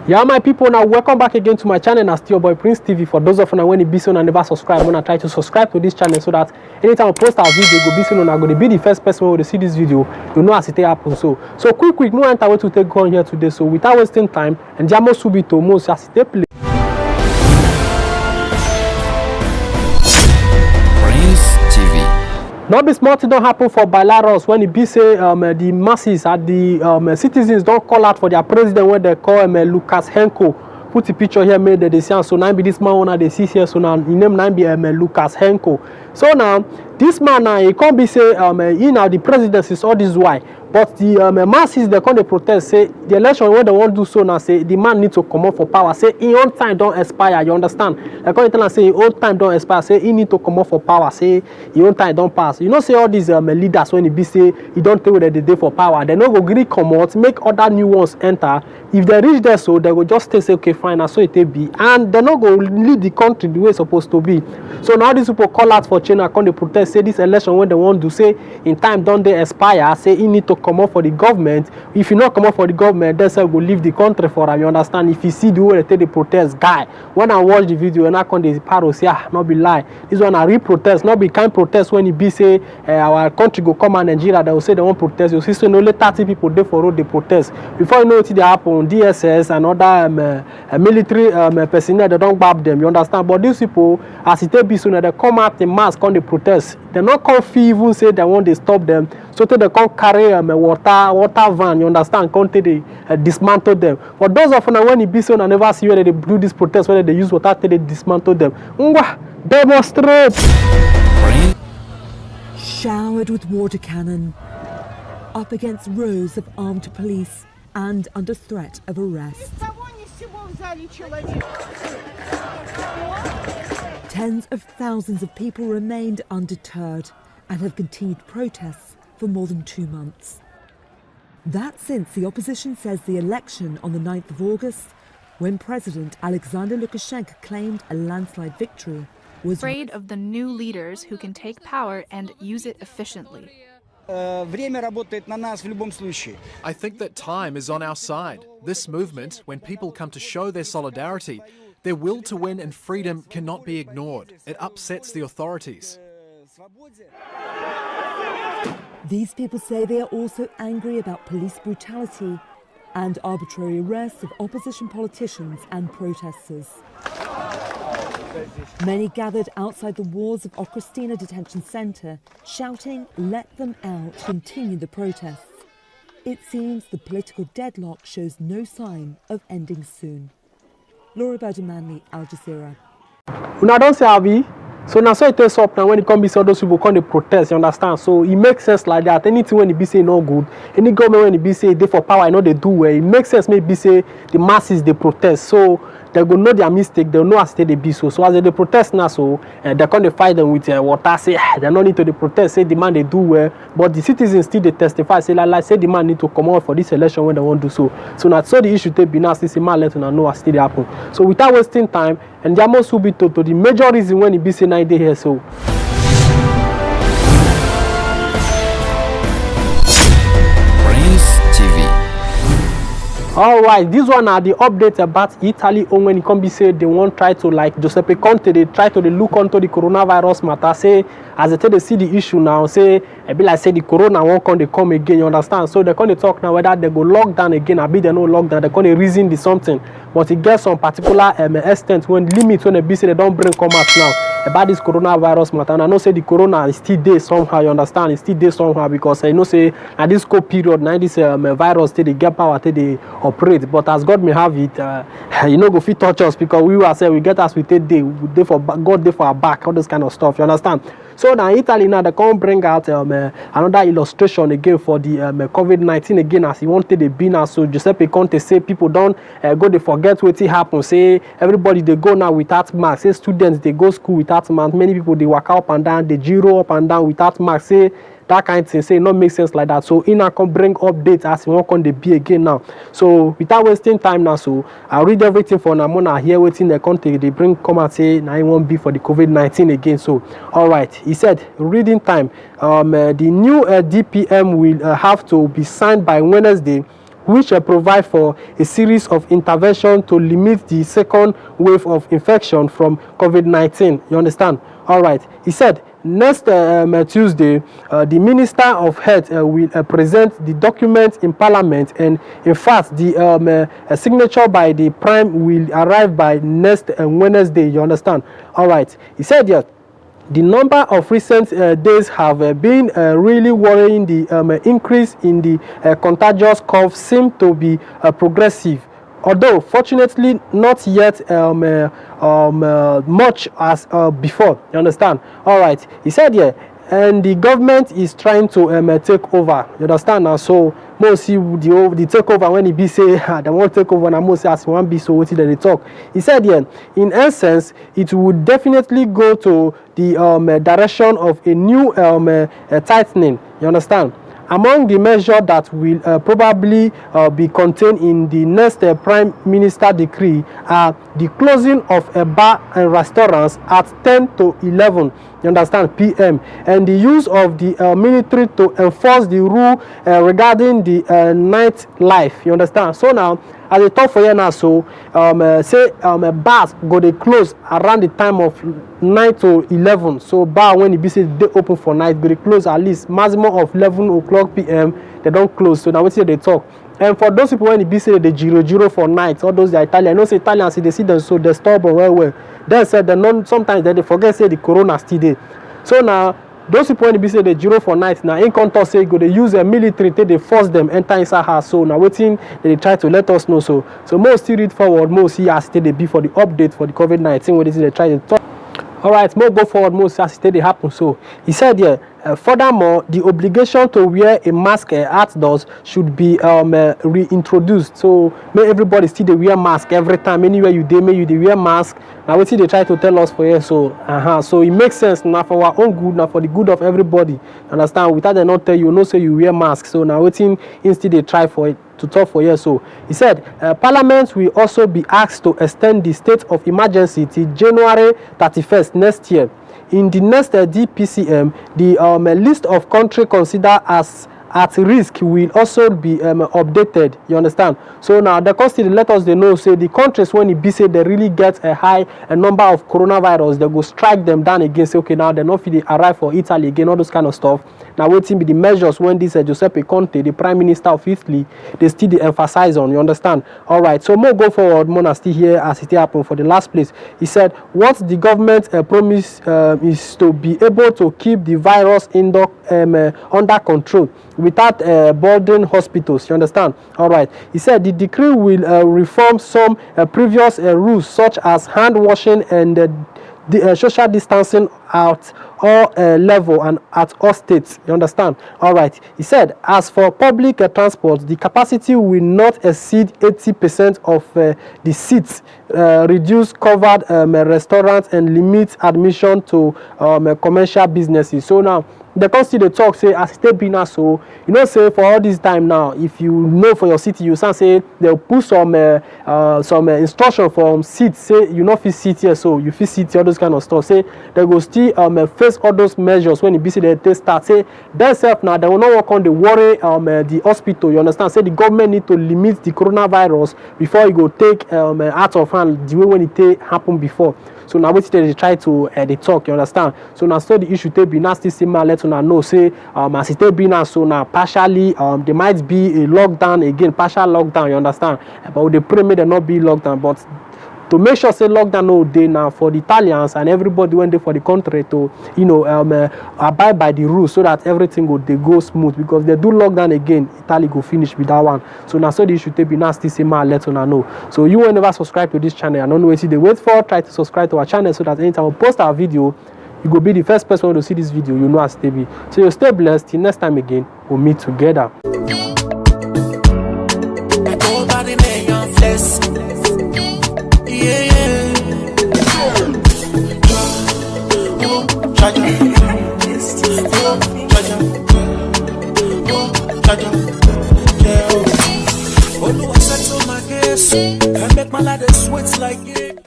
Yeah, my people, now welcome back again to my channel. Now still your boy Prince TV. For those of you when you be soon and never subscribe, wanna try to subscribe to this channel so that anytime I post our video, go be soon and I'm gonna be the first person who will see this video. You know as it happens. So quick, no enter way to take on here today. So without wasting time, and Jamo subito most as it play. Not be smart, it don't happen for Belarus when it be say the masses and the citizens don't call out for their president when they call Lukashenko. Put the picture here made the decision. So now be this man one they see here. So now his name now be Lukashenko. So now this man now he can't be say he now the presidency is all this why. But the masses they come to protest say the election when they want to do so now say the man need to come up for power. Say his own time don't expire. You understand? They come tell and say his own time don't expire. Say he need to come up for power. Say his own time don't pass. You know say all these leaders when he be say he don't tell whether they dey for power. They no go agree come out make other new ones enter. If they reach there so they will just say okay fine and so it be and they no go lead the country the way it's supposed to be. So now these people call out for China come to protest say this election when they want to say in time don't they expire. Say he need to come up for the government. If you not come up for the government, then say go leave the country for them. You understand? If you see the way they take the protest, guy, when I watch the video and I come the paro say not be lie. This one a real protest, not be kind protest when it be say our country go come and Nigeria they will say they want protest. You see so only 30 people there for road they protest. Before you know what they happen, DSS and other military personnel they don't grab them. You understand? But these people as it be soon they come out in mass come the protest. They not come even say they want to stop them. So they come carry water van, you understand? Come they dismantle them. For those of them when it be so and never see whether they do this protest, whether they use water till they dismantle them. Demonstrate. Showered with water cannon, up against rows of armed police and under threat of arrest. Tens of thousands of people remained undeterred and have continued protests for more than 2 months. That's since the opposition says the election on the 9th of August, when President Alexander Lukashenko claimed a landslide victory, was afraid of the new leaders who can take power and use it efficiently. I think that time is on our side. This movement, when people come to show their solidarity, their will to win and freedom cannot be ignored. It upsets the authorities. These people say they are also angry about police brutality and arbitrary arrests of opposition politicians and protesters. Many gathered outside the walls of Okrestina Detention Center, shouting, "Let them out," to continue the protests. It seems the political deadlock shows no sign of ending soon. Laura Berdamanli, Al Jazeera. Una don't say Avi. So now so it takes up now when it comes to those people come to protest, you understand? So it makes sense like that. Anything when it be say no good, any government when it be say they for power, I know they do well. It makes sense maybe say the masses they protest. So they go know their mistake, they'll know as they be so. So as they protest now, so they come to fight them with water, say they don't need to protest, say the man they do well. But the citizens still they testify, say like say the man need to come out for this election when they want to do so. So now so the issue take be now, see man let una know as still happen. So without wasting time, and Jamo subito to the major reason when it be say 9 days here so. Alright, this one are the updates about Italy when it can be said they won't try to like Giuseppe Conte, they try to look onto the coronavirus matter, say as they tell they see the issue now, say a bit like say the corona won't come again, you understand? So they're going to talk now whether they go lock down again, a bit they no lockdown, they're going to reason the something. But it gets some particular extent when limits when they be say they don't bring come out now about this coronavirus matter. And I know say the corona is still there somehow, you understand? It's still there somehow because I know say at this COVID period now this virus till they get power till they operate. But as God may have it, you know go fit touch us because we will say we get us with it day for God day for our back, all this kind of stuff, you understand? So now Italy now they can't bring out another illustration again for the COVID-19 again as he wanted to be now. So Giuseppe Conte say people don't go they forget what it happened. Say everybody they go now without masks. Say students they go school without masks. Many people they walk up and down, they giro up and down without masks. Say that kind of thing, say it not make sense like that. So Ina can bring updates as we want on the be again now. So without wasting time now, so I'll read everything for now. I hear waiting the country they bring come and say now it won't be for the COVID-19 again. So all right, he said reading time. The new DPM will have to be signed by Wednesday which provide for a series of interventions to limit the second wave of infection from COVID-19. You understand? All right. He said, next Tuesday, the Minister of Health will present the document in Parliament, and in fact, the signature by the Prime will arrive by next Wednesday. You understand? All right. He said, yes, the number of recent days have been really worrying. The increase in the contagious curve seems to be progressive, although fortunately not yet much as before. You understand? All right. He said, yeah, and the government is trying to take over. You understand? And so most see the takeover when he be say they won't take over, and most as one be so what did they talk. He said, yeah, in essence, it would definitely go to the direction of a new tightening. You understand? Among the measures that will probably be contained in the next Prime Minister decree are the closing of bar and restaurants at 10 to 11, you understand, p.m. and the use of the military to enforce the rule regarding the night life. You understand? So now, as they talk for you now, so say bars go they close around the time of 9 to 11. So bar when it be say they open for night, go they close at least maximum of 11 o'clock p.m. They don't close. So now what say they talk. And for those people when it be say they 0 for night, all those are Italian. I know say Italians they see them so they stubborn well. Then said they non sometimes they forget say the corona still there. So now those people when they be say they 0 for night now in contact say go they use a military till they force them enter inside house. So now waiting they try to let us know. So most still read forward, most see as they be for the update for the COVID-19 when they try to talk. All right, more go forward, most as they happen. So he said, yeah, furthermore, the obligation to wear a mask outdoors should be reintroduced. So may everybody still they wear mask every time. Anywhere you they wear mask. Now what they try to tell us for here. So so it makes sense now for our own good, now for the good of everybody. Understand? Without they not tell you, no say you wear mask. So now waiting instead they try for it to talk for years. So he said Parliament will also be asked to extend the state of emergency till January 31st next year. In the next DPCM, the list of countries considered as at risk will also be updated. You understand? So now the constantly let us they know say the countries when it be say they really get a high number of coronavirus, they go strike them down again. Say okay, now they're not feeling arrive for Italy again, all those kind of stuff. Now waiting be the measures when this Giuseppe Conte, the Prime Minister of Italy, they still they emphasize on. You understand? All right. So more go forward, more still here as it happened for the last place. He said what the government promise is to be able to keep the virus under control without burdening hospitals. You understand? All right. He said the decree will reform some previous rules such as hand washing and the social distancing at all level and at all states. You understand? All right. He said as for public transport, the capacity will not exceed 80% of the seats, reduce covered restaurants and limit admission to commercial businesses. So now they can see the talk say as it been now, so you know say for all this time now, if you know for your city, you say they'll put some instruction from seats, say you not fit sit here, so you fit sit here, all those kind of stuff. Say they go still face all those measures when it be say they start. Say themselves now they will not work on the worry the hospital. You understand? Say the government need to limit the coronavirus before it go take out of hand the way when it happened before. So now what they try to they talk, you understand? So now so the issue they be nasty similar let una know say as it be now, so now partially there might be a lockdown again, partial lockdown, you understand? But they pray may there not be lockdown, but to make sure say lockdown no day now for the Italians and everybody when they for the country to abide by the rules so that everything go smooth, because they do lockdown again, Italy go finish with that one. So now so the issue be nasty similar let una know. So you will never subscribe to this channel, I don't know what they wait for, try to subscribe to our channel so that anytime we post our video you go be the first person to see this video, you know as they be. So you stay blessed till next time again, we'll meet together.